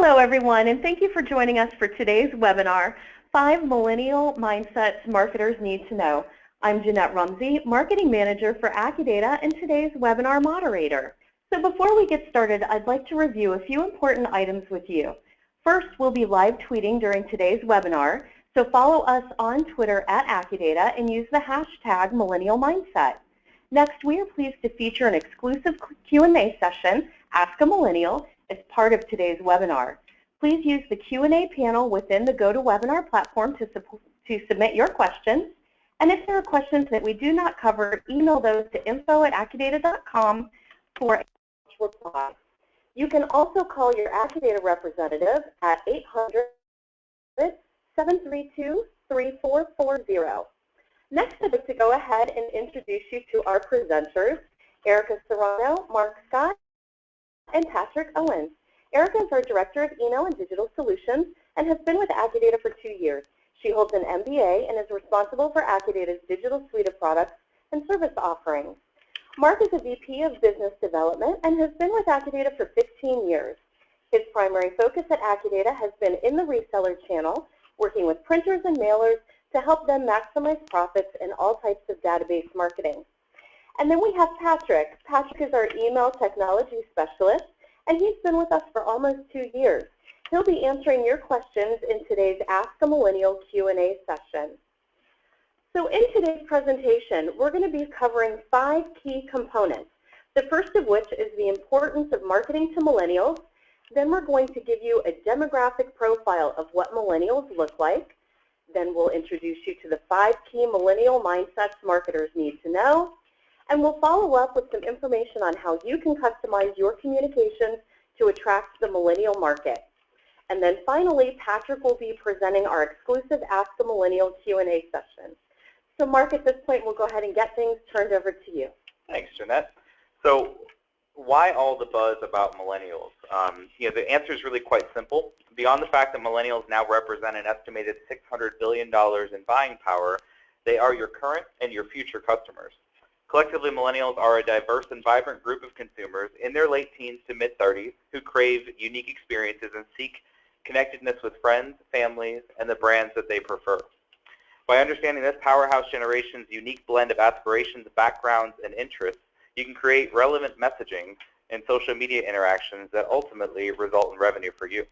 Hello, everyone, and thank you for joining us for today's webinar, 5 Millennial Mindsets Marketers Need to Know. I'm Jeanette Rumsey, Marketing Manager for AccuData and today's webinar moderator. So before we get started, I'd like to review a few important items with you. First, we'll be live tweeting during today's webinar, so follow us on Twitter at AccuData and use the hashtag Millennial Mindset. Next, we are pleased to feature an exclusive Q&A session, Ask a Millennial, as part of today's webinar. Please use the Q&A panel within the GoToWebinar platform to submit your questions. And if there are questions that we do not cover, email those to info@accudata.com for a reply. You can also call your AccuData representative at 800-732-3440. Next, I'd like to go ahead and introduce you to our presenters, Erica Serrano, Mark Scott, and Patrick Owens. Erica is our Director of Email and Digital Solutions and has been with AccuData for 2 years. She holds an MBA and is responsible for AccuData's digital suite of products and service offerings. Mark is a VP of Business Development and has been with AccuData for 15 years. His primary focus at AccuData has been in the reseller channel, working with printers and mailers to help them maximize profits in all types of database marketing. And then we have Patrick. Patrick is our email technology specialist, and he's been with us for almost 2 years. He'll be answering your questions in today's Ask a Millennial Q&A session. So in today's presentation, we're going to be covering 5 key components, the first of which is the importance of marketing to millennials. Then we're going to give you a demographic profile of what millennials look like. Then we'll introduce you to the 5 key millennial mindsets marketers need to know. And we'll follow up with some information on how you can customize your communications to attract the millennial market. And then finally, Patrick will be presenting our exclusive Ask a Millennial Q&A session. So Mark, at this point, we'll go ahead and get things turned over to you. Thanks, Jeanette. So why all the buzz about millennials? The answer is really quite simple. Beyond the fact that millennials now represent an estimated $600 billion in buying power, they are your current and your future customers. Collectively, millennials are a diverse and vibrant group of consumers in their late teens to mid-30s who crave unique experiences and seek connectedness with friends, families, and the brands that they prefer. By understanding this powerhouse generation's unique blend of aspirations, backgrounds, and interests, you can create relevant messaging and social media interactions that ultimately result in revenue for you.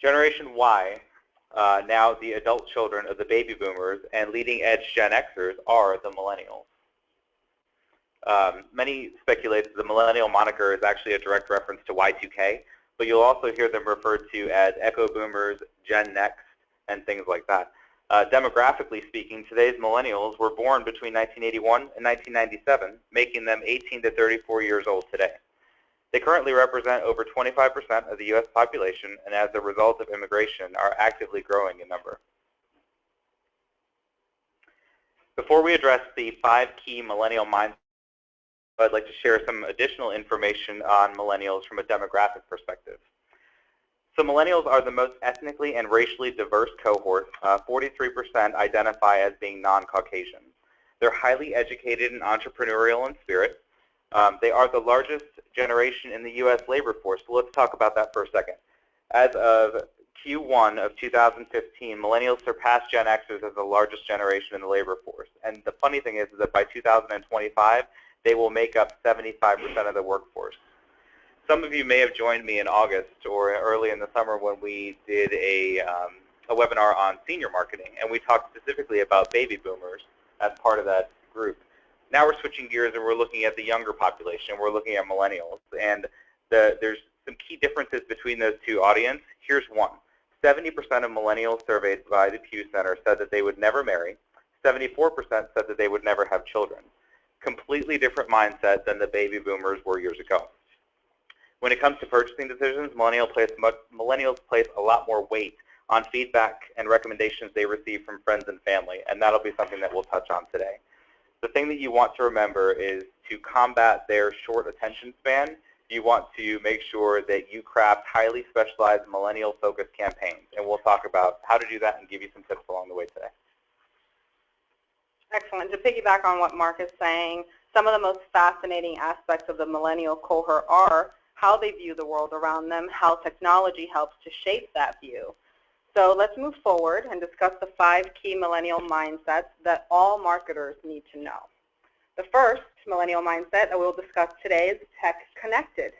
Generation Y, now the adult children of the baby boomers and leading-edge Gen Xers, are the millennials. Many speculate that the millennial moniker is actually a direct reference to Y2K, but you'll also hear them referred to as Echo Boomers, Gen Next, and things like that. Demographically speaking, today's millennials were born between 1981 and 1997, making them 18 to 34 years old today. They currently represent over 25% of the U.S. population, and as a result of immigration, are actively growing in number. Before we address the 5 key millennial mindsets, I'd like to share some additional information on millennials from a demographic perspective. So millennials are the most ethnically and racially diverse cohort. 43% identify as being non-Caucasian. They're highly educated and entrepreneurial in spirit. They are the largest generation in the U.S. labor force, so let's talk about that for a second. As of Q1 of 2015, millennials surpassed Gen Xers as the largest generation in the labor force. And the funny thing is that by 2025, they will make up 75% of the workforce. Some of you may have joined me in August or early in the summer when we did a webinar on senior marketing, and we talked specifically about baby boomers as part of that group. Now we're switching gears and we're looking at the younger population. We're looking at millennials, and there's some key differences between those two audiences. Here's one. 70% of millennials surveyed by the Pew Center said that they would never marry. 74% said that they would never have children. Completely different mindset than the baby boomers were years ago. When it comes to purchasing decisions, millennials place a lot more weight on feedback and recommendations they receive from friends and family, and that'll be something that we'll touch on today. The thing that you want to remember is to combat their short attention span, you want to make sure that you craft highly specialized millennial-focused campaigns, and we'll talk about how to do that and give you some tips along the way today. Excellent. To piggyback on what Mark is saying, some of the most fascinating aspects of the millennial cohort are how they view the world around them, how technology helps to shape that view. So let's move forward and discuss the 5 key millennial mindsets that all marketers need to know. The first millennial mindset that we'll discuss today is tech-connected.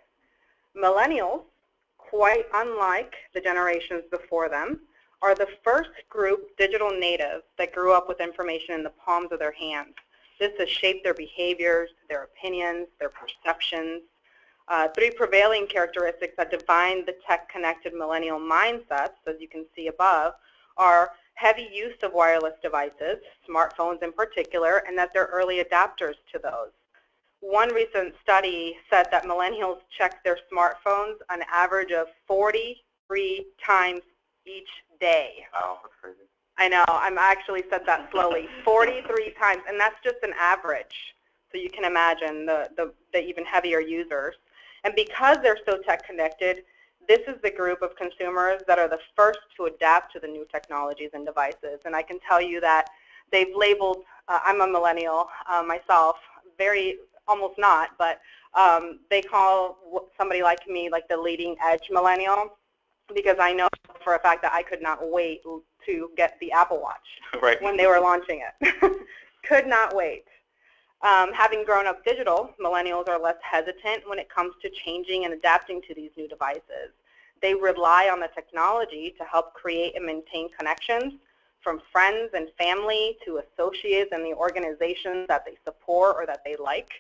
Millennials, quite unlike the generations before them, are the first group digital natives that grew up with information in the palms of their hands. This has shaped their behaviors, their opinions, their perceptions. 3 prevailing characteristics that define the tech-connected millennial mindsets, as you can see above, are heavy use of wireless devices, smartphones in particular, and that they're early adapters to those. One recent study said that millennials check their smartphones an average of 43 times each day. Wow, that's crazy. I know, I actually said that slowly, 43 times, and that's just an average. So you can imagine the even heavier users. And because they're so tech-connected, this is the group of consumers that are the first to adapt to the new technologies and devices. And I can tell you that they've labeled, I'm a millennial myself, almost not, but they call somebody like me like the leading edge millennial, because I know for a fact that I could not wait to get the Apple Watch right. when they were launching it. Could not wait. Having grown up digital, millennials are less hesitant when it comes to changing and adapting to these new devices. They rely on the technology to help create and maintain connections, from friends and family to associates and the organizations that they support or that they like.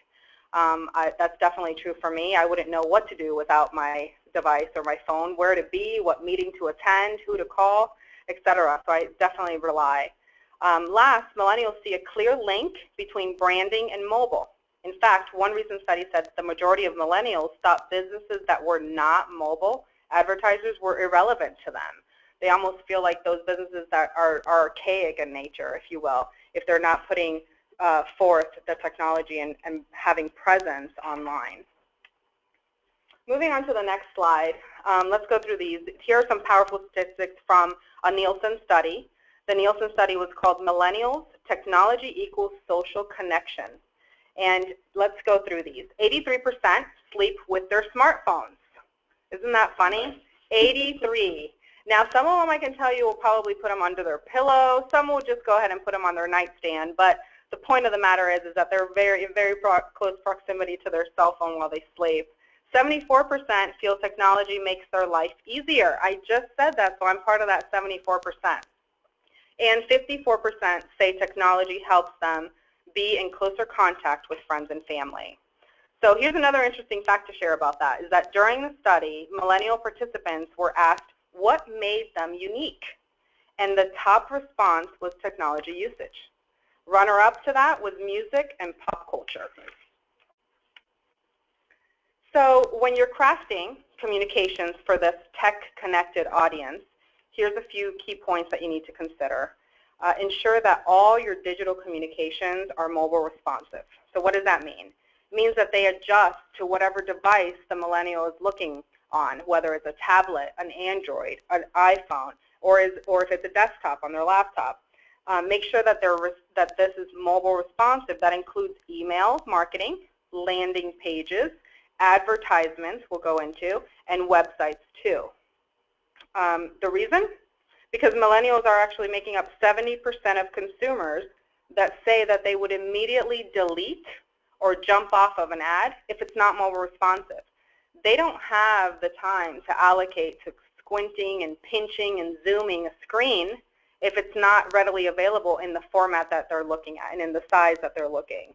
That's definitely true for me. I wouldn't know what to do without my device or my phone, where to be, what meeting to attend, who to call, etc. So I definitely rely. Last, millennials see a clear link between branding and mobile. In fact, one recent study said that the majority of millennials thought businesses that were not mobile advertisers were irrelevant to them. They almost feel like those businesses that are archaic in nature, if you will, if they're not putting forth the technology and having presence online. Moving on to the next slide, let's go through these. Here are some powerful statistics from a Nielsen study. The Nielsen study was called Millennials, Technology Equals Social Connection. And let's go through these. 83% sleep with their smartphones. Isn't that funny? 83. Now, some of them I can tell you will probably put them under their pillow. Some will just go ahead and put them on their nightstand. But the point of the matter is that they're in very close proximity to their cell phone while they sleep. 74% feel technology makes their life easier. I just said that, so I'm part of that 74%. And 54% say technology helps them be in closer contact with friends and family. So here's another interesting fact to share about that, is that during the study, millennial participants were asked what made them unique. And the top response was technology usage. Runner-up to that was music and pop culture. So when you're crafting communications for this tech-connected audience, here's a few key points that you need to consider. Ensure that all your digital communications are mobile responsive. So what does that mean? It means that they adjust to whatever device the millennial is looking on, whether it's a tablet, an Android, an iPhone, or if it's a desktop on their laptop. Make sure that this is mobile responsive. That includes email marketing, landing pages, advertisements we'll go into, and websites too. The reason? Because millennials are actually making up 70% of consumers that say that they would immediately delete or jump off of an ad if it's not mobile responsive. They don't have the time to allocate to squinting and pinching and zooming a screen if it's not readily available in the format that they're looking at and in the size that they're looking.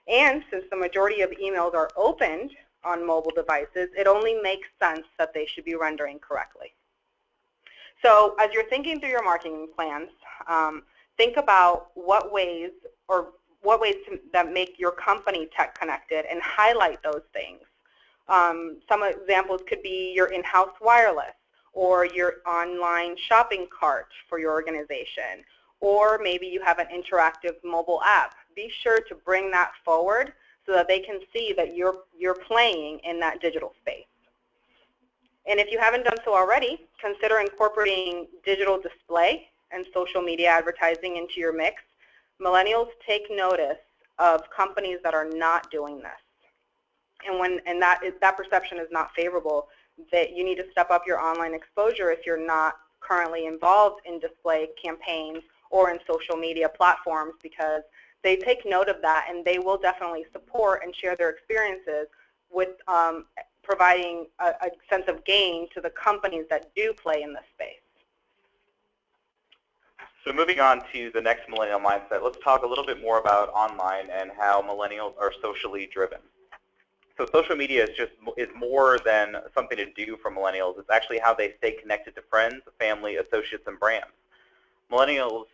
And since the majority of emails are opened on mobile devices, it only makes sense that they should be rendering correctly. So as you're thinking through your marketing plans, think about what ways that make your company tech connected and highlight those things. Some examples could be your in-house wireless or your online shopping cart for your organization, or maybe you have an interactive mobile app. Be sure to bring that forward so that they can see that you're playing in that digital space. And if you haven't done so already, consider incorporating digital display and social media advertising into your mix. Millennials take notice of companies that are not doing this. And that perception is not favorable, that you need to step up your online exposure if you're not currently involved in display campaigns or in social media platforms, because they take note of that and they will definitely support and share their experiences with providing a sense of gain to the companies that do play in this space. So moving on to the next millennial mindset, let's talk a little bit more about online and how millennials are socially driven. So social media is more than something to do for millennials. It's actually how they stay connected to friends, family, associates, and brands. Millennials,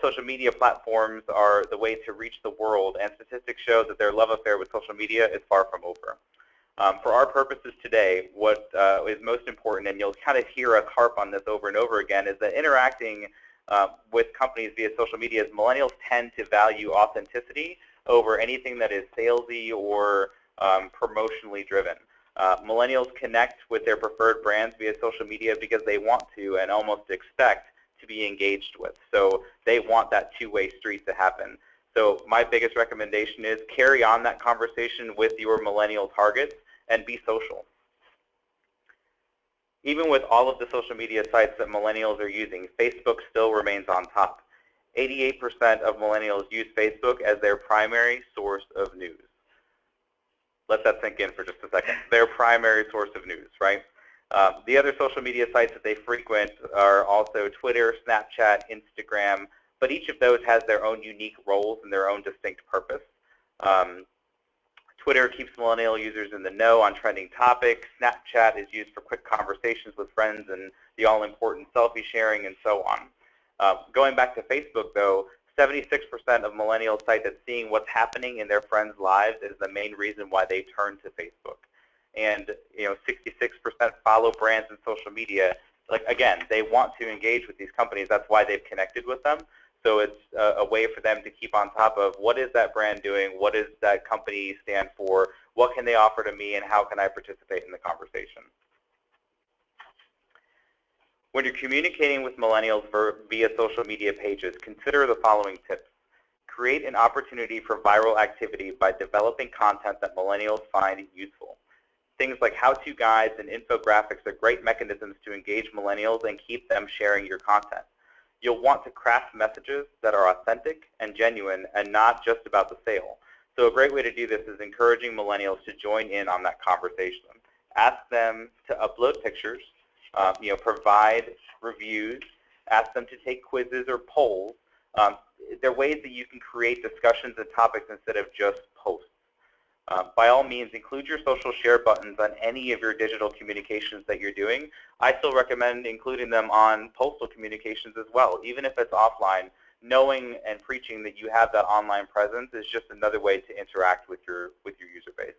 social media platforms are the way to reach the world, and statistics show that their love affair with social media is far from over. For our purposes today, what is most important, and you'll kind of hear us harp on this over and over again, is that interacting with companies via social media, millennials tend to value authenticity over anything that is salesy or promotionally driven. Millennials connect with their preferred brands via social media because they want to and almost expect to be engaged with. So they want that two-way street to happen. So my biggest recommendation is carry on that conversation with your millennial targets and be social. Even with all of the social media sites that millennials are using, Facebook still remains on top. 88% of millennials use Facebook as their primary source of news. Let that sink in for just a second. Their primary source of news, right? The other social media sites that they frequent are also Twitter, Snapchat, Instagram, but each of those has their own unique roles and their own distinct purpose. Twitter keeps millennial users in the know on trending topics. Snapchat is used for quick conversations with friends and the all-important selfie sharing and so on. Going back to Facebook, though, 76% of millennials cite that seeing what's happening in their friends' lives is the main reason why they turn to Facebook. And 66% follow brands in social media. Like, again, they want to engage with these companies. That's why they've connected with them. So it's a way for them to keep on top of what is that brand doing, what does that company stand for, what can they offer to me, and how can I participate in the conversation. When you're communicating with millennials via social media pages, consider the following tips. Create an opportunity for viral activity by developing content that millennials find useful. Things like how-to guides and infographics are great mechanisms to engage millennials and keep them sharing your content. You'll want to craft messages that are authentic and genuine and not just about the sale. So a great way to do this is encouraging millennials to join in on that conversation. Ask them to upload pictures, provide reviews, ask them to take quizzes or polls. There are ways that you can create discussions and topics instead of just posts. By all means, include your social share buttons on any of your digital communications that you're doing. I still recommend including them on postal communications as well. Even if it's offline, knowing and preaching that you have that online presence is just another way to interact with your user base.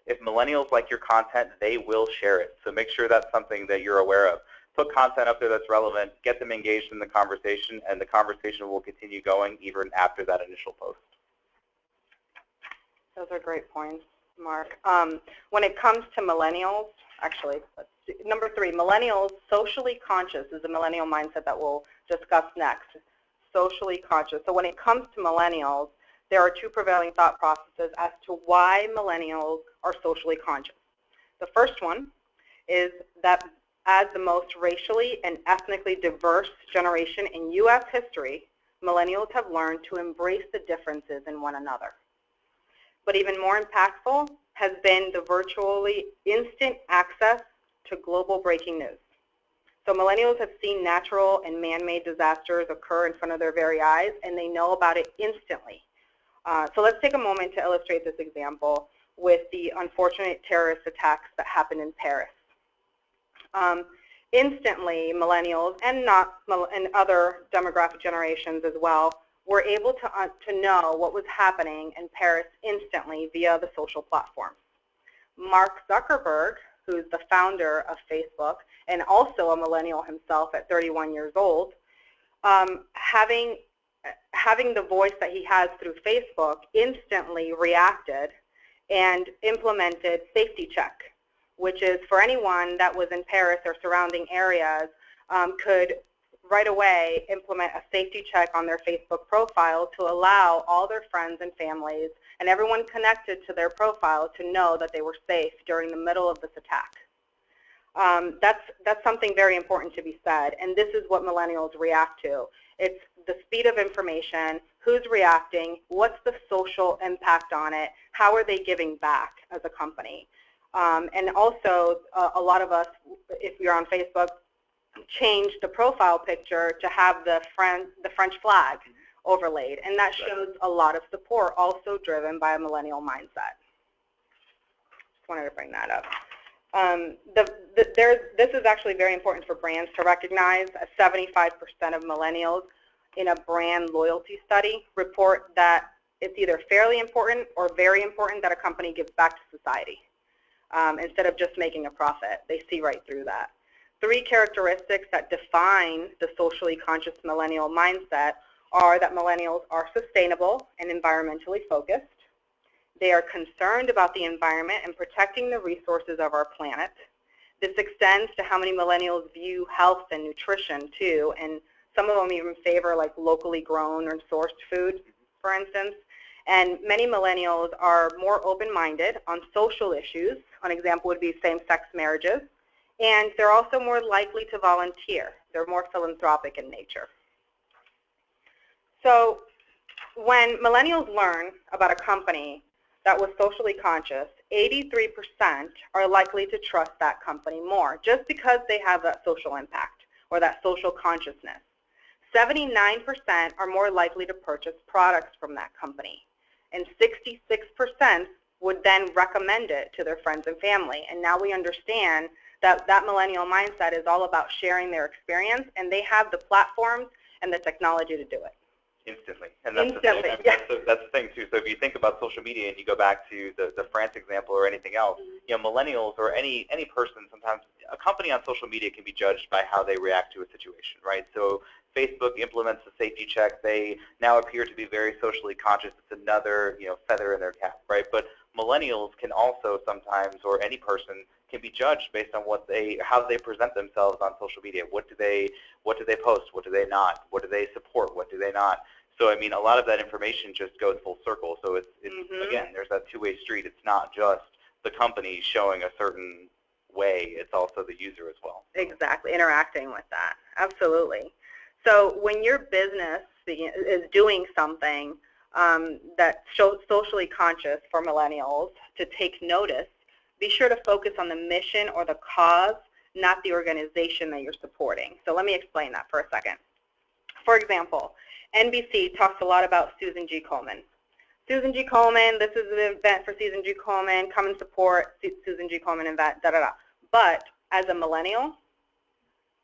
If millennials like your content, they will share it. So make sure that's something that you're aware of. Put content up there that's relevant, get them engaged in the conversation, and the conversation will continue going even after that initial post. Those are great points, Mark. When it comes to millennials, actually, let's see. Number 3, millennials, socially conscious is the millennial mindset that we'll discuss next. Socially conscious. So when it comes to millennials, there are 2 prevailing thought processes as to why millennials are socially conscious. The first one is that as the most racially and ethnically diverse generation in U.S. history, millennials have learned to embrace the differences in one another. But even more impactful has been the virtually instant access to global breaking news. So millennials have seen natural and man-made disasters occur in front of their very eyes, and they know about it instantly. So let's take a moment to illustrate this example with the unfortunate terrorist attacks that happened in Paris. Instantly, millennials and other demographic generations as well were able to know what was happening in Paris instantly via the social platforms. Mark Zuckerberg, who's the founder of Facebook and also a millennial himself at 31 years old, having the voice that he has through Facebook, instantly reacted and implemented Safety Check, which is for anyone that was in Paris or surrounding areas could right away implement a safety check on their Facebook profile to allow all their friends and families and everyone connected to their profile to know that they were safe during the middle of this attack. That's something very important to be said, and this is what millennials react to. It's the speed of information, who's reacting, what's the social impact on it, how are they giving back as a company. And also, a lot of us, if you're on Facebook, change the profile picture to have the French flag overlaid, and that shows a lot of support, also driven by a millennial mindset. Just wanted to bring that up. This is actually very important for brands to recognize. 75% of millennials in a brand loyalty study report that it's either fairly important or very important that a company gives back to society instead of just making a profit. They see right through that. 3 characteristics that define the socially conscious millennial mindset are that millennials are sustainable and environmentally focused. They are concerned about the environment and protecting the resources of our planet. This extends to how many millennials view health and nutrition too, and some of them even favor like locally grown or sourced food, for instance. And many millennials are more open-minded on social issues. An example would be same-sex marriages. And they're also more likely to volunteer. They're more philanthropic in nature. So when millennials learn about a company that was socially conscious, 83% are likely to trust that company more, just because they have that social impact or that social consciousness. 79% are more likely to purchase products from that company. And 66% would then recommend it to their friends and family. And now we understand that that millennial mindset is all about sharing their experience, and they have the platforms and the technology to do it. Instantly. And that's Instantly, that's the thing too. So if you think about social media and you go back to the France example or anything else, you know, millennials or any person, sometimes a company on social media can be judged by how they react to a situation, right? So Facebook implements the safety check. They now appear to be very socially conscious. It's another, you know, feather in their cap, right? But millennials can also sometimes, or any person can be judged based on how they present themselves on social media. What do they post? What do they not? What do they support? What do they not? So I mean, a lot of that information just goes full circle. So it's again, there's that two-way street. It's not just the company showing a certain way. It's also the user as well. Exactly, interacting with that. Absolutely. So when your business is doing something that's socially conscious for millennials to take notice, be sure to focus on the mission or the cause, not the organization that you're supporting. So let me explain that for a second. For example, NBC talks a lot about Susan G. Komen. Susan G. Komen, this is an event for Susan G. Komen, come and support Susan G. Komen event, da-da-da. But as a millennial,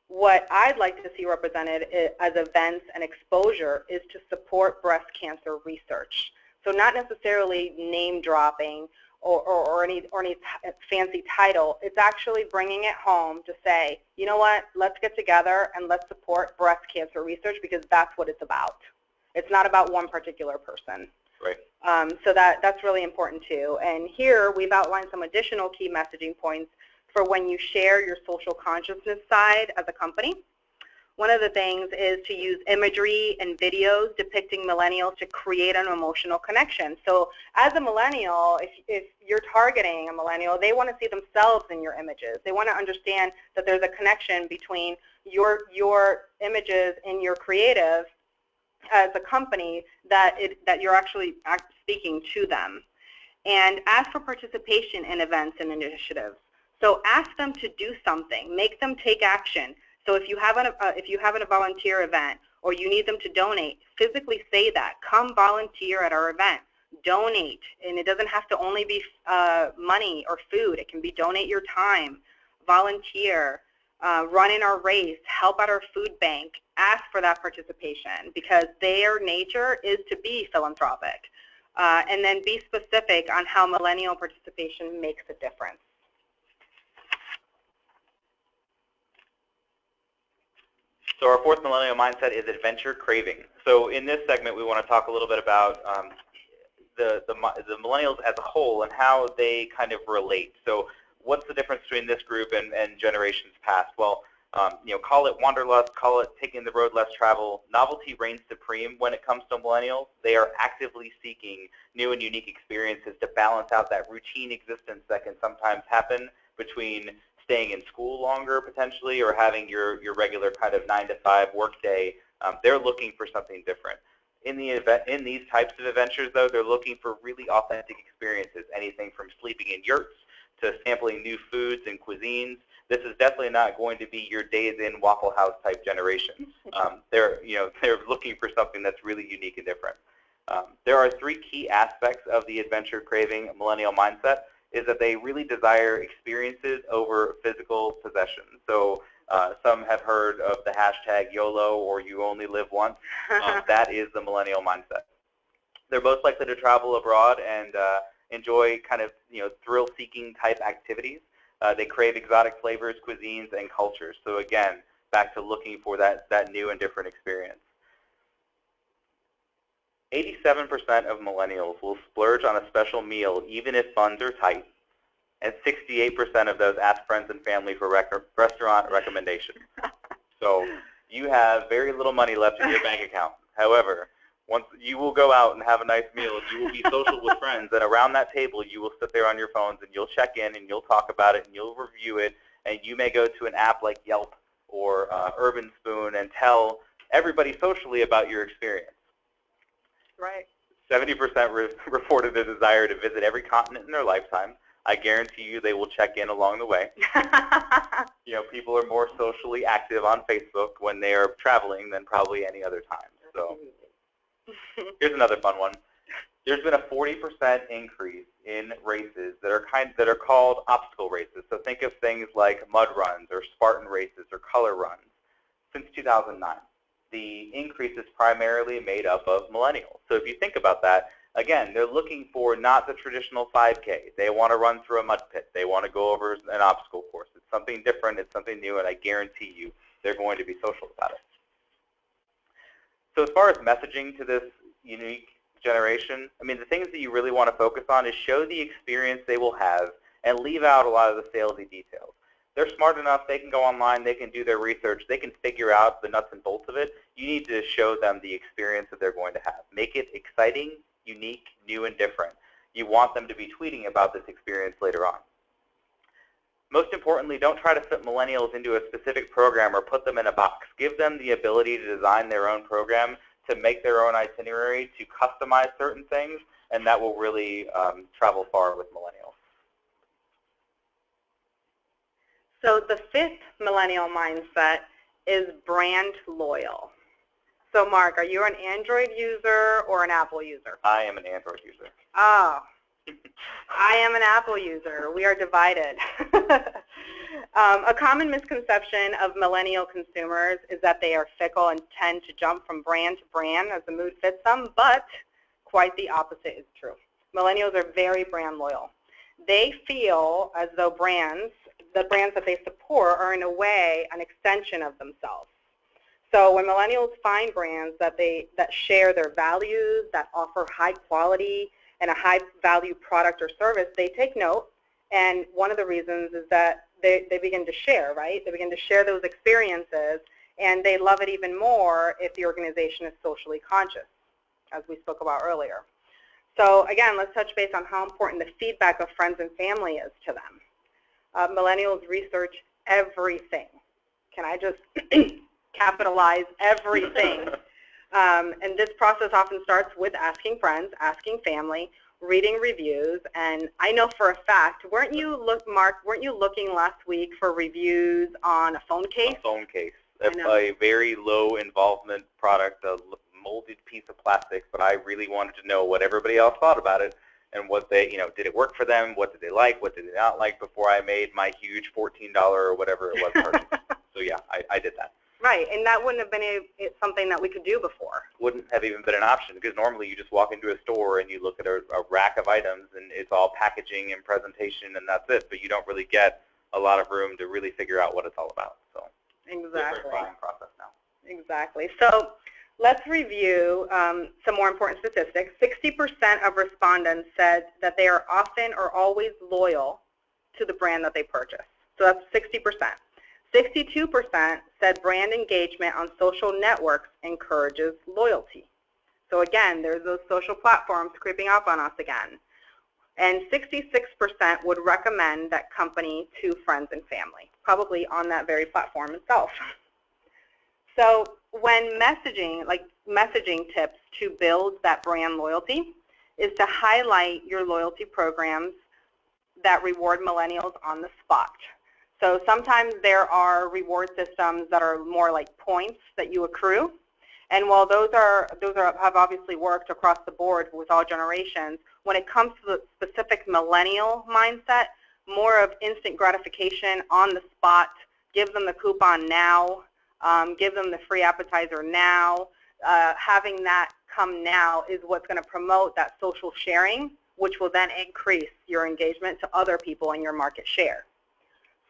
what I'd like to see represented as events and exposure is to support breast cancer research. So not necessarily name dropping or any fancy title. It's actually bringing it home to say, you know what, let's get together and let's support breast cancer research, because that's what it's about. It's not about one particular person. Right. So that's really important too. And here we've outlined some additional key messaging points for when you share your social consciousness side as a company. One of the things is to use imagery and videos depicting millennials to create an emotional connection. So as a millennial, if you're targeting a millennial, they want to see themselves in your images. They want to understand that there's a connection between your images and your creative as a company, that you're actually speaking to them. And ask for participation in events and initiatives. So ask them to do something. Make them take action. So if you have a volunteer event or you need them to donate, physically say that. Come volunteer at our event. Donate. And it doesn't have to only be money or food. It can be donate your time, volunteer, run in our race, help out our food bank. Ask for that participation, because their nature is to be philanthropic. And then be specific on how millennial participation makes a difference. So our fourth millennial mindset is adventure craving. So in this segment, we want to talk a little bit about the millennials as a whole and how they kind of relate. So what's the difference between this group and generations past? Well, Call it wanderlust, call it taking the road less traveled. Novelty reigns supreme when it comes to millennials. They are actively seeking new and unique experiences to balance out that routine existence that can sometimes happen between staying in school longer potentially or having your regular kind of 9-to-5 work day. They're looking for something different. In these types of adventures, though, they're looking for really authentic experiences, anything from sleeping in yurts to sampling new foods and cuisines. This is definitely not going to be your days in Waffle House type generation. They're looking for something that's really unique and different. There are 3 key aspects of the adventure craving millennial mindset, is that they really desire experiences over physical possessions. So some have heard of the hashtag YOLO, or you only live once. That is the millennial mindset. They're most likely to travel abroad and enjoy kind of thrill-seeking type activities. They crave exotic flavors, cuisines, and cultures. So again, back to looking for that new and different experience. 87% of millennials will splurge on a special meal even if funds are tight, and 68% of those ask friends and family for restaurant recommendations. So you have very little money left in your bank account. However, once you will go out and have a nice meal, you will be social with friends, and around that table you will sit there on your phones and you'll check in and you'll talk about it and you'll review it, and you may go to an app like Yelp or Urban Spoon and tell everybody socially about your experience. Right. 70% reported a desire to visit every continent in their lifetime. I guarantee you they will check in along the way. People are more socially active on Facebook when they are traveling than probably any other time. So here's another fun one. There's been a 40% increase in races that are called obstacle races. So think of things like mud runs or Spartan races or color runs since 2009. The increase is primarily made up of millennials. So if you think about that, again, they're looking for not the traditional 5K. They want to run through a mud pit. They want to go over an obstacle course. It's something different. It's something new, and I guarantee you they're going to be social about it. So as far as messaging to this unique generation, I mean, the things that you really want to focus on is show the experience they will have and leave out a lot of the salesy details. They're smart enough, they can go online, they can do their research, they can figure out the nuts and bolts of it. You need to show them the experience that they're going to have. Make it exciting, unique, new, and different. You want them to be tweeting about this experience later on. Most importantly, don't try to fit millennials into a specific program or put them in a box. Give them the ability to design their own program, to make their own itinerary, to customize certain things, and that will really travel far with millennials. So the 5th millennial mindset is brand loyal. So Mark, are you an Android user or an Apple user? I am an Android user. Oh, I am an Apple user. We are divided. A common misconception of millennial consumers is that they are fickle and tend to jump from brand to brand as the mood fits them, but quite the opposite is true. Millennials are very brand loyal. They feel as though the brands that they support are in a way an extension of themselves. So when millennials find brands that share their values, that offer high quality and a high value product or service, they take note, and one of the reasons is that they begin to share, right? They begin to share those experiences, and they love it even more if the organization is socially conscious, as we spoke about earlier. So again, let's touch base on how important the feedback of friends and family is to them. Millennials research everything. Can I just capitalize everything? And this process often starts with asking friends, asking family, reading reviews, and I know for a fact, Mark, weren't you looking last week for reviews on a phone case? A phone case. A very low involvement product, a molded piece of plastic, but I really wanted to know what everybody else thought about it and what they, did it work for them, what did they like, what did they not like before I made my huge $14 or whatever it was purchase. So yeah, I did that. Right, and that wouldn't have been something that we could do before. Wouldn't have even been an option, because normally you just walk into a store and you look at a rack of items and it's all packaging and presentation and that's it, but you don't really get a lot of room to really figure out what it's all about. So exactly. Different buying process now. Exactly. So let's review some more important statistics. 60% of respondents said that they are often or always loyal to the brand that they purchase. So that's 60%. 62% said brand engagement on social networks encourages loyalty. So again, there's those social platforms creeping up on us again. And 66% would recommend that company to friends and family, probably on that very platform itself. So when messaging, like messaging tips to build that brand loyalty is to highlight your loyalty programs that reward millennials on the spot. So sometimes there are reward systems that are more like points that you accrue. And while those have obviously worked across the board with all generations, when it comes to the specific millennial mindset, more of instant gratification on the spot, give them the coupon now, give them the free appetizer now, having that come now is what's going to promote that social sharing, which will then increase your engagement to other people in your market share.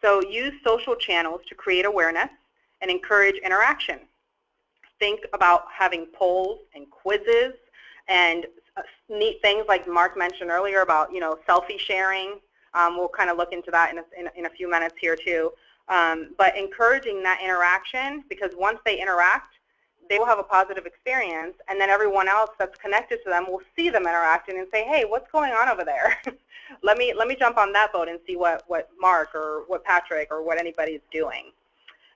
So use social channels to create awareness and encourage interaction. Think about having polls and quizzes and neat things like Mark mentioned earlier about, selfie sharing. We'll kind of look into that in a few minutes here too. But encouraging that interaction, because once they interact, they will have a positive experience, and then everyone else that's connected to them will see them interacting and say, hey, what's going on over there? let me jump on that boat and see what Mark or what Patrick or what anybody's doing.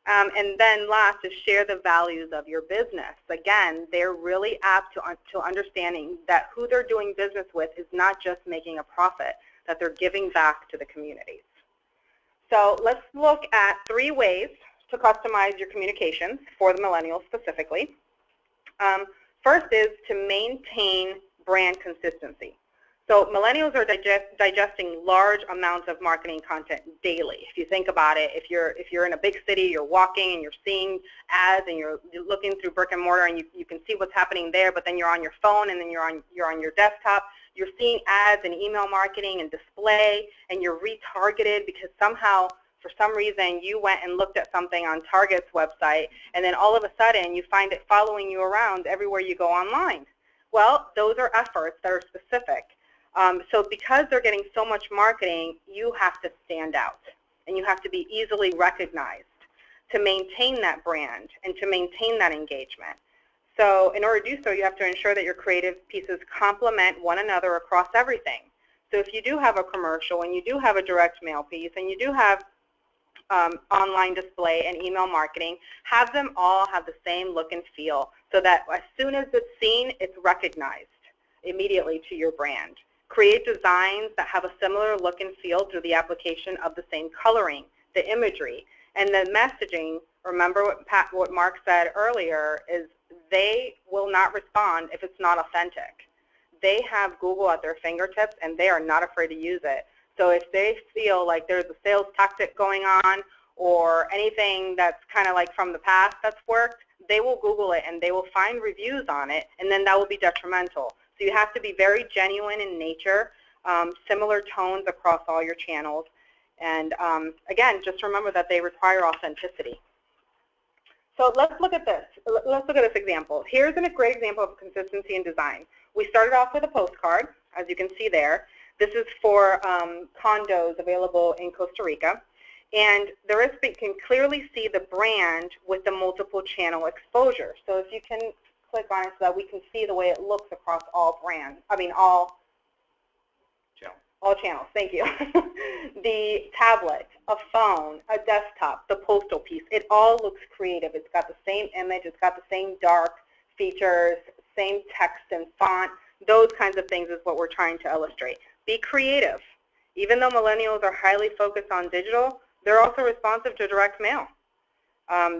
And then last is share the values of your business. Again, they're really apt to understanding that who they're doing business with is not just making a profit, that they're giving back to the communities. So let's look at 3 ways to customize your communications for the millennials specifically. First is to maintain brand consistency. So millennials are digesting large amounts of marketing content daily. If you think about it, if you're in a big city, you're walking and you're seeing ads and you're looking through brick and mortar and you can see what's happening there, but then you're on your phone and then you're on your desktop. You're seeing ads and email marketing and display, and you're retargeted because somehow, for some reason, you went and looked at something on Target's website, and then all of a sudden you find it following you around everywhere you go online. Well, those are efforts that are specific. So because they're getting so much marketing, you have to stand out, and you have to be easily recognized to maintain that brand and to maintain that engagement. So in order to do so, you have to ensure that your creative pieces complement one another across everything. So if you do have a commercial and you do have a direct mail piece and you do have online display and email marketing, have them all have the same look and feel so that as soon as it's seen, it's recognized immediately to your brand. Create designs that have a similar look and feel through the application of the same coloring, the imagery, and the messaging. Remember what Mark said earlier is they will not respond if it's not authentic. They have Google at their fingertips and they are not afraid to use it. So if they feel like there's a sales tactic going on or anything that's kind of like from the past that's worked, they will Google it and they will find reviews on it, and then that will be detrimental. So you have to be very genuine in nature, similar tones across all your channels. And again, just remember that they require authenticity. So let's look at this. Let's look at this example. Here's a great example of consistency in design. We started off with a postcard, as you can see there. This is for condos available in Costa Rica. And the recipient can clearly see the brand with the multiple channel exposure. So if you can click on it so that we can see the way it looks across all brands, all channels, thank you. The tablet, a phone, a desktop, the postal piece, it all looks creative. It's got the same image, it's got the same dark features, same text and font. Those kinds of things is what we're trying to illustrate. Be creative. Even though millennials are highly focused on digital, they're also responsive to direct mail.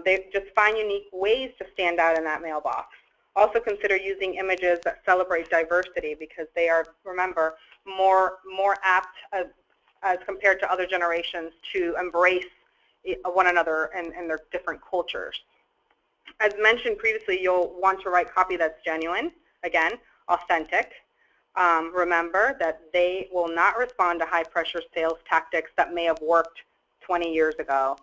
They just find unique ways to stand out in that mailbox. Also consider using images that celebrate diversity because they are, remember, more apt as compared to other generations to embrace one another and their different cultures. As mentioned previously, you'll want to write copy that's genuine, again, authentic. Remember that they will not respond to high-pressure sales tactics that may have worked 20 years ago.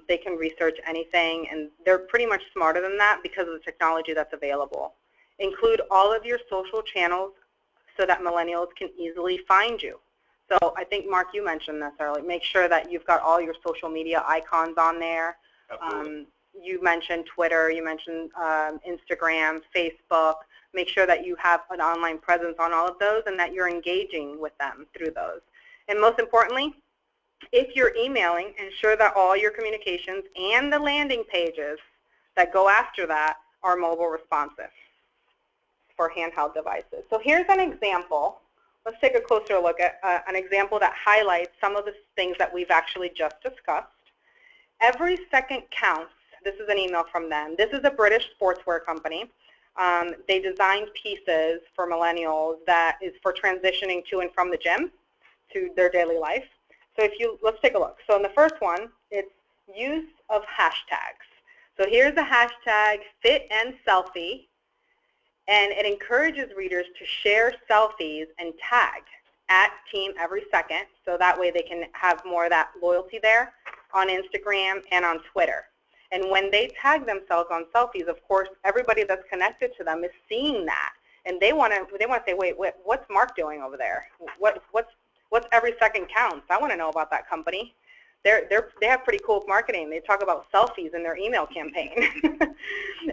They can research anything, and they're pretty much smarter than that because of the technology that's available. Include all of your social channels so that millennials can easily find you. So I think, Mark, you mentioned this earlier. Make sure that you've got all your social media icons on there. You mentioned Twitter, you mentioned Instagram, Facebook. Make sure that you have an online presence on all of those and that you're engaging with them through those. And most importantly, if you're emailing, ensure that all your communications and the landing pages that go after that are mobile responsive for handheld devices. So here's an example. Let's take a closer look at an example that highlights some of the things that we've actually just discussed. Every second counts. This is an email from them. This is a British sportswear company. They designed pieces for millennials that is for transitioning to and from the gym to their daily life. So let's take a look. So in the first one, it's use of hashtags. So here's the hashtag fit and selfie, and it encourages readers to share selfies and tag @team every second, so that way they can have more of that loyalty there on Instagram and on Twitter. And when they tag themselves on selfies, of course, everybody that's connected to them is seeing that, and they want to say, wait, what's Mark doing over there? What's every second counts? I want to know about that company. They have pretty cool marketing. They talk about selfies in their email campaign.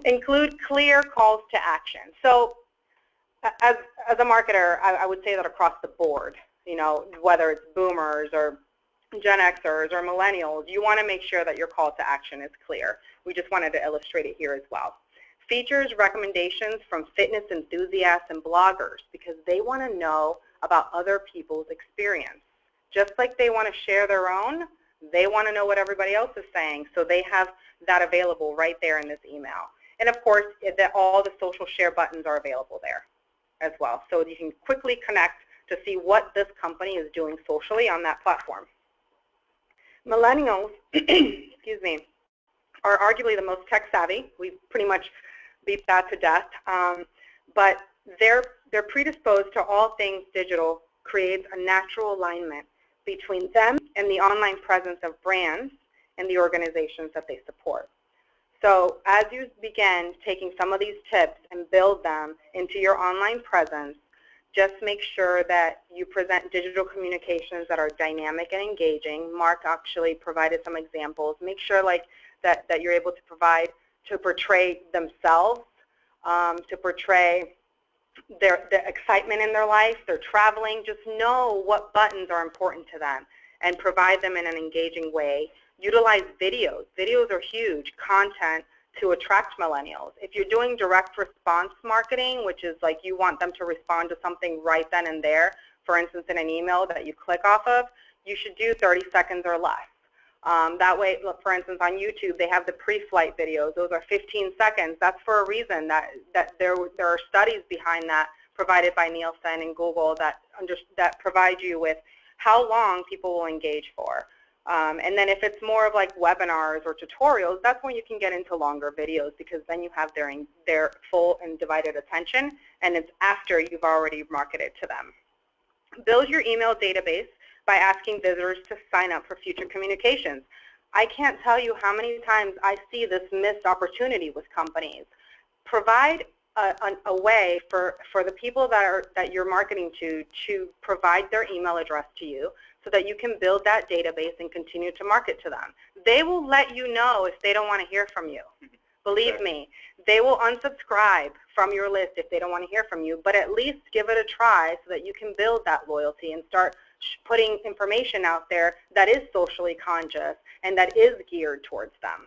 Include clear calls to action. So as a marketer, I would say that across the board, whether it's boomers or Gen Xers or millennials, you want to make sure that your call to action is clear. We just wanted to illustrate it here as well. Features recommendations from fitness enthusiasts and bloggers because they want to know about other people's experience. Just like they want to share their own, they want to know what everybody else is saying, so they have that available right there in this email. And of course, all the social share buttons are available there as well, so you can quickly connect to see what this company is doing socially on that platform. Millennials, excuse me, are arguably the most tech savvy. We pretty much beat that to death, but they're predisposed to all things digital. Creates a natural alignment between them and the online presence of brands and the organizations that they support. So as you begin taking some of these tips and build them into your online presence, just make sure that you present digital communications that are dynamic and engaging. Mark actually provided some examples. Make sure that you're able to portray themselves, to portray the excitement in their life, they're traveling. Just know what buttons are important to them and provide them in an engaging way. Utilize videos. Videos are huge content to attract millennials. If you're doing direct response marketing, which is like you want them to respond to something right then and there, for instance in an email that you click off of, you should do 30 seconds or less. That way, look, for instance, on YouTube, they have the pre-flight videos. Those are 15 seconds. That's for a reason. That there are studies behind that provided by Nielsen and Google that provide you with how long people will engage for. And then if it's more of like webinars or tutorials, that's when you can get into longer videos because then you have their full and divided attention, and it's after you've already marketed to them. Build your email database by asking visitors to sign up for future communications. I can't tell you how many times I see this missed opportunity with companies. Provide a way for the people that you're marketing to provide their email address to you so that you can build that database and continue to market to them. They will let you know if they don't want to hear from you. Believe me, they will unsubscribe from your list if they don't want to hear from you, but at least give it a try so that you can build that loyalty and start putting information out there that is socially conscious and that is geared towards them.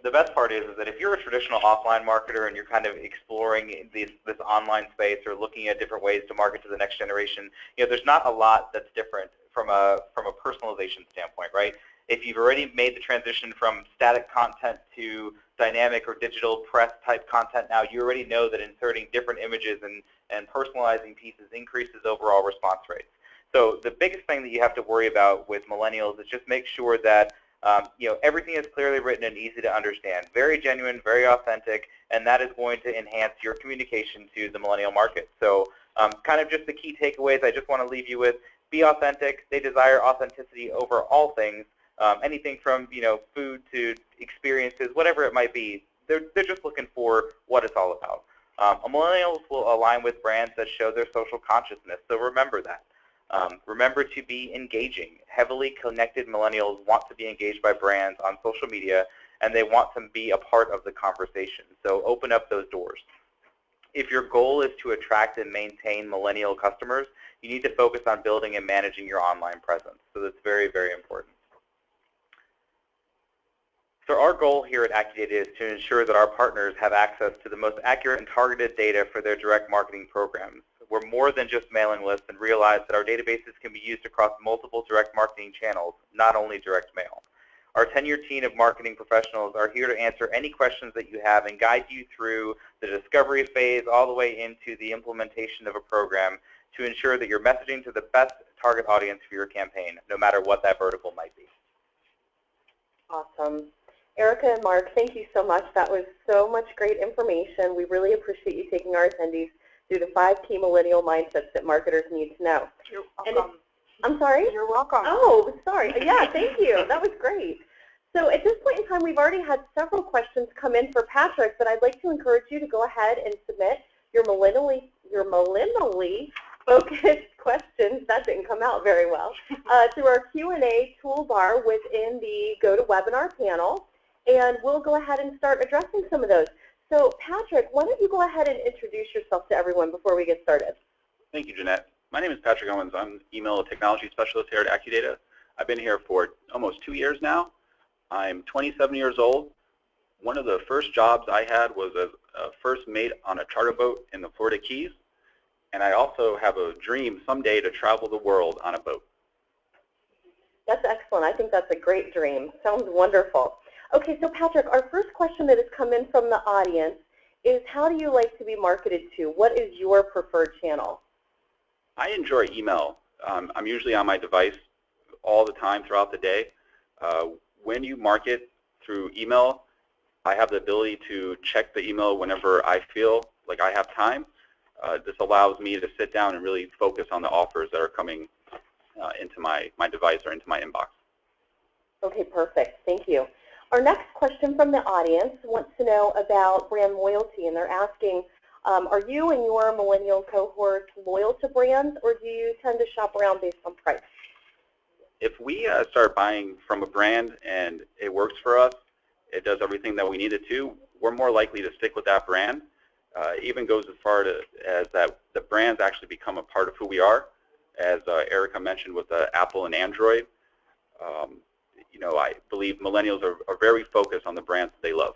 The best part is that if you're a traditional offline marketer and you're kind of exploring this online space or looking at different ways to market to the next generation, there's not a lot that's different from a personalization standpoint, right? If you've already made the transition from static content to dynamic or digital press type content now, you already know that inserting different images and personalizing pieces increases overall response rates. So the biggest thing that you have to worry about with millennials is just make sure that everything is clearly written and easy to understand. Very genuine, very authentic, and that is going to enhance your communication to the millennial market. So kind of just the key takeaways I just want to leave you with. Be authentic. They desire authenticity over all things. Anything from food to experiences, whatever it might be. They're just looking for what it's all about. Millennials will align with brands that show their social consciousness, so remember that. Remember to be engaging. Heavily connected millennials want to be engaged by brands on social media, and they want to be a part of the conversation. So open up those doors. If your goal is to attract and maintain millennial customers, you need to focus on building and managing your online presence. So that's very, very important. So our goal here at AccuData is to ensure that our partners have access to the most accurate and targeted data for their direct marketing programs. We're more than just mailing lists and realize that our databases can be used across multiple direct marketing channels, not only direct mail. Our tenured team of marketing professionals are here to answer any questions that you have and guide you through the discovery phase all the way into the implementation of a program to ensure that you're messaging to the best target audience for your campaign, no matter what that vertical might be. Awesome. Erica and Mark, thank you so much. That was so much great information. We really appreciate you taking our attendees through the 5 key millennial mindsets that marketers need to know. You're welcome. I'm sorry? You're welcome. Oh, sorry. Yeah, thank you. That was great. So at this point in time, we've already had several questions come in for Patrick, but I'd like to encourage you to go ahead and submit your millennially focused questions, that didn't come out very well, through our Q&A toolbar within the GoToWebinar panel, and we'll go ahead and start addressing some of those. So Patrick, why don't you go ahead and introduce yourself to everyone before we get started? Thank you, Jeanette. My name is Patrick Owens. I'm email technology specialist here at AccuData. I've been here for almost 2 years now. I'm 27 years old. One of the first jobs I had was a first mate on a charter boat in the Florida Keys, and I also have a dream someday to travel the world on a boat. That's excellent. I think that's a great dream. Sounds wonderful. Okay, so Patrick, our first question that has come in from the audience is, how do you like to be marketed to? What is your preferred channel? I enjoy email. I'm usually on my device all the time throughout the day. When you market through email, I have the ability to check the email whenever I feel like I have time. This allows me to sit down and really focus on the offers that are coming into my device or into my inbox. Okay, perfect. Thank you. Our next question from the audience wants to know about brand loyalty, and they're asking, are you and your millennial cohort loyal to brands, or do you tend to shop around based on price? If we start buying from a brand and it works for us, it does everything that we need it to, we're more likely to stick with that brand. It even goes as far as that the brands actually become a part of who we are. As Erica mentioned with Apple and Android, you know, I believe millennials are very focused on the brands that they love.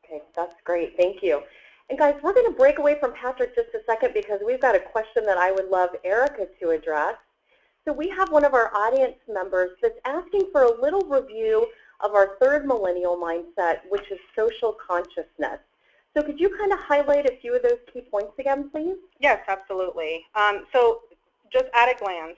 Okay, that's great. Thank you. And guys, we're going to break away from Patrick just a second because we've got a question that I would love Erica to address. So we have one of our audience members that's asking for a little review of our 3rd millennial mindset, which is social consciousness. So could you kind of highlight a few of those key points again, please? Yes, absolutely. So just at a glance,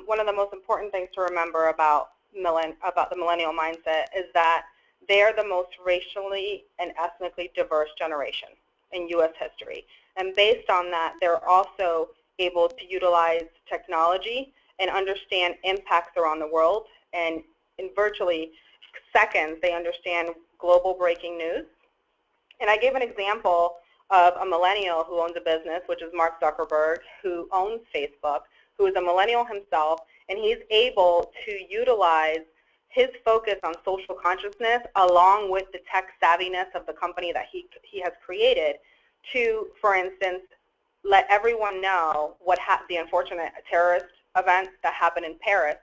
one of the most important things to remember about the millennial mindset is that they are the most racially and ethnically diverse generation in U.S. history. And based on that, they're also able to utilize technology and understand impacts around the world. And in virtually seconds, they understand global breaking news. And I gave an example of a millennial who owns a business, which is Mark Zuckerberg, who owns Facebook, who is a millennial himself, and he's able to utilize his focus on social consciousness along with the tech savviness of the company that he has created to, for instance, let everyone know what the unfortunate terrorist events that happened in Paris,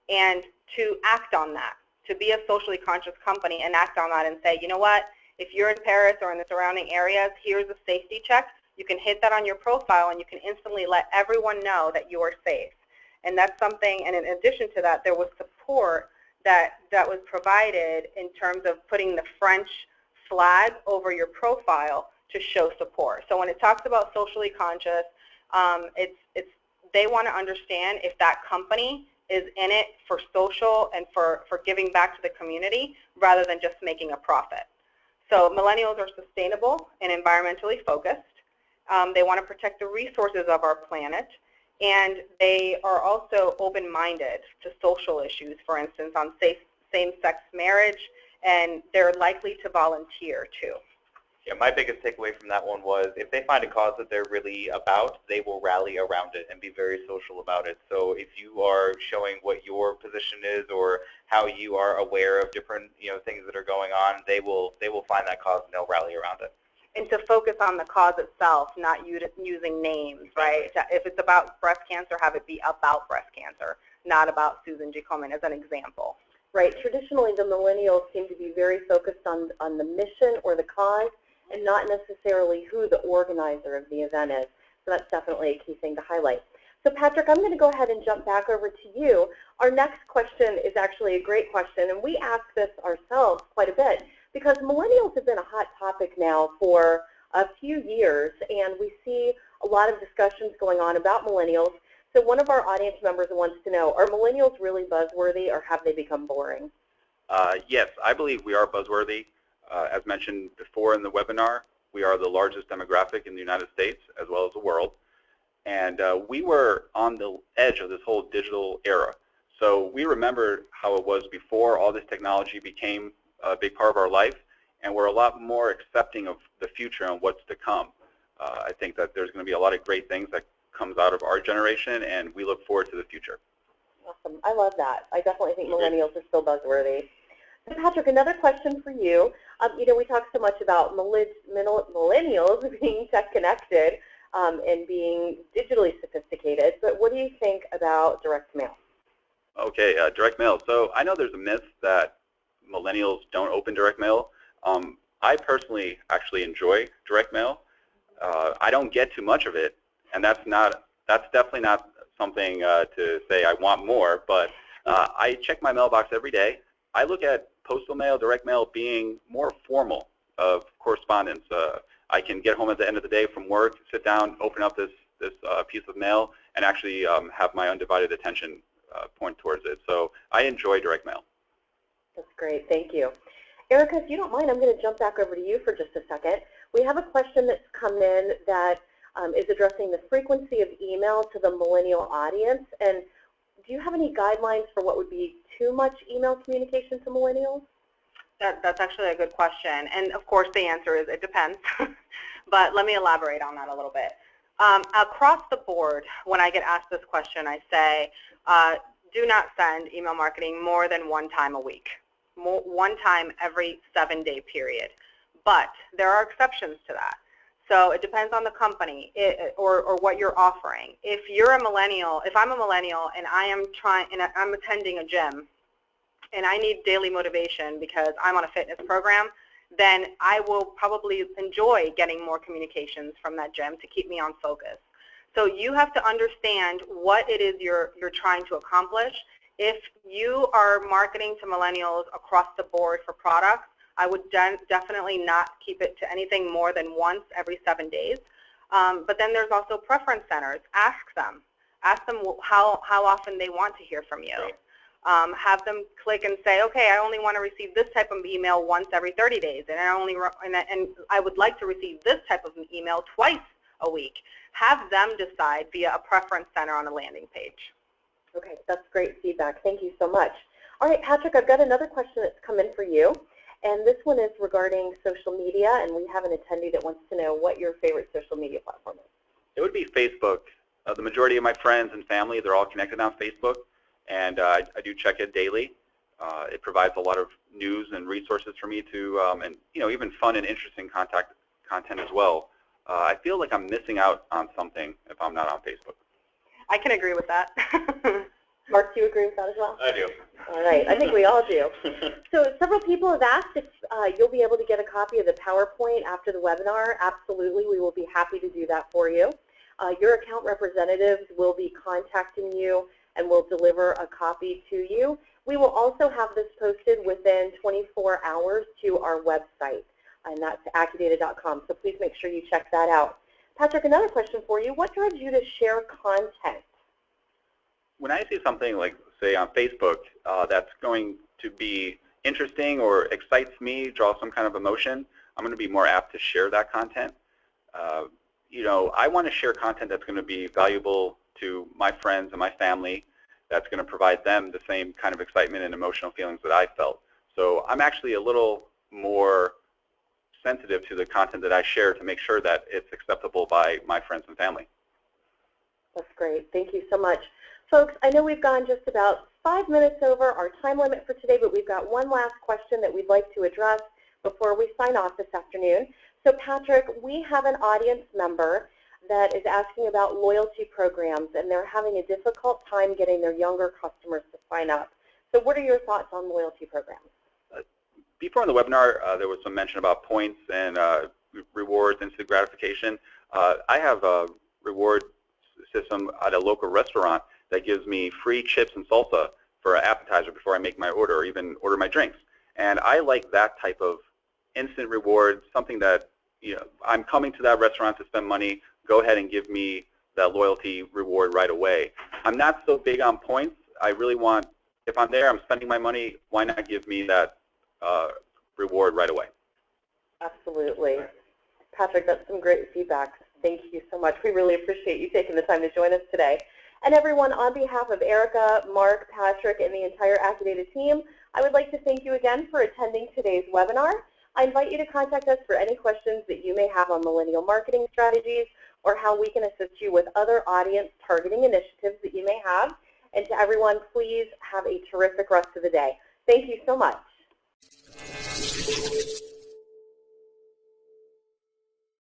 and to act on that, to be a socially conscious company and act on that and say, you know what, if you're in Paris or in the surrounding areas, here's a safety check. You can hit that on your profile and you can instantly let everyone know that you are safe. And that's something, and in addition to that, there was support that was provided in terms of putting the French flag over your profile to show support. So when it talks about socially conscious, they want to understand if that company is in it for social and for giving back to the community rather than just making a profit. So millennials are sustainable and environmentally focused. They want to protect the resources of our planet, and they are also open-minded to social issues, for instance, on same-sex marriage, and they're likely to volunteer too. Yeah, my biggest takeaway from that one was if they find a cause that they're really about, they will rally around it and be very social about it. So if you are showing what your position is or how you are aware of different things that are going on, they will find that cause and they'll rally around it. And to focus on the cause itself, not using names, right? If it's about breast cancer, have it be about breast cancer, not about Susan G. Komen as an example. Right. Traditionally, the millennials seem to be very focused on the mission or the cause and not necessarily who the organizer of the event is. So that's definitely a key thing to highlight. So Patrick, I'm going to go ahead and jump back over to you. Our next question is actually a great question, and we ask this ourselves quite a bit because millennials have been a hot topic now for a few years, and we see a lot of discussions going on about millennials. So one of our audience members wants to know, are millennials really buzzworthy or have they become boring? Yes, I believe we are buzzworthy. As mentioned before in the webinar, we are the largest demographic in the United States as well as the world. And we were on the edge of this whole digital era. So we remembered how it was before all this technology became a big part of our life, and we're a lot more accepting of the future and what's to come. I think that there's going to be a lot of great things that comes out of our generation, and we look forward to the future. Awesome. I love that. I definitely think millennials are still buzzworthy. So Patrick, another question for you. We talk so much about millennials being tech-connected and being digitally sophisticated, but what do you think about direct mail? Okay, direct mail. So I know there's a myth that millennials don't open direct mail. I personally actually enjoy direct mail. I don't get too much of it, and that's definitely not something to say I want more, but I check my mailbox every day. I look at postal mail, direct mail being more formal of correspondence. I can get home at the end of the day from work, sit down, open up this piece of mail, and actually have my undivided attention point towards it. So I enjoy direct mail. That's great. Thank you. Erica, if you don't mind, I'm going to jump back over to you for just a second. We have a question that's come in that is addressing the frequency of email to the millennial audience. And do you have any guidelines for what would be too much email communication to millennials? That's actually a good question. And of course, the answer is it depends. But let me elaborate on that a little bit. Across the board, when I get asked this question, I say, do not send email marketing more than one time a week, one time every 7-day period. But there are exceptions to that. So it depends on the company or what you're offering. If you're a millennial, if I'm a millennial and I'm attending a gym and I need daily motivation because I'm on a fitness program, then I will probably enjoy getting more communications from that gym to keep me on focus. So you have to understand what it is you're trying to accomplish. If you are marketing to millennials across the board for products, I would definitely not keep it to anything more than once every 7 days. But then there's also preference centers. Ask them how often they want to hear from you. Have them click and say, okay, I only want to receive this type of email once every 30 days, and I would like to receive this type of email twice a week. Have them decide via a preference center on a landing page. Okay, that's great feedback. Thank you so much. All right, Patrick, I've got another question that's come in for you. And this one is regarding social media, and we have an attendee that wants to know what your favorite social media platform is. It would be Facebook. The majority of my friends and family, they're all connected on Facebook, and I do check it daily. It provides a lot of news and resources for me to, and even fun and interesting content as well. I feel like I'm missing out on something if I'm not on Facebook. I can agree with that. Mark, do you agree with that as well? I do. All right, I think we all do. So several people have asked if you'll be able to get a copy of the PowerPoint after the webinar. Absolutely, we will be happy to do that for you. Your account representatives will be contacting you and will deliver a copy to you. We will also have this posted within 24 hours to our website, and that's AccuData.com, so please make sure you check that out. Patrick, another question for you. What drives you to share content? When I see something like, say, on Facebook that's going to be interesting or excites me, draws some kind of emotion, I'm going to be more apt to share that content. I want to share content that's going to be valuable to my friends and my family, that's going to provide them the same kind of excitement and emotional feelings that I felt. So I'm actually a little more sensitive to the content that I share to make sure that it's acceptable by my friends and family. That's great. Thank you so much. Folks, I know we've gone just about 5 minutes over our time limit for today, but we've got one last question that we'd like to address before we sign off this afternoon. So Patrick, we have an audience member that is asking about loyalty programs, and they're having a difficult time getting their younger customers to sign up. So what are your thoughts on loyalty programs? Before in the webinar, there was some mention about points and rewards, instant gratification. I have a reward system at a local restaurant that gives me free chips and salsa for an appetizer before I make my order or even order my drinks. And I like that type of instant reward, something that, you know, I'm coming to that restaurant to spend money, go ahead and give me that loyalty reward right away. I'm not so big on points. I really want, if I'm there, I'm spending my money, why not give me that reward right away? Absolutely. Patrick, that's some great feedback. Thank you so much. We really appreciate you taking the time to join us today. And everyone, on behalf of Erica, Mark, Patrick, and the entire AccuData team, I would like to thank you again for attending today's webinar. I invite you to contact us for any questions that you may have on millennial marketing strategies or how we can assist you with other audience targeting initiatives that you may have. And to everyone, please have a terrific rest of the day. Thank you so much.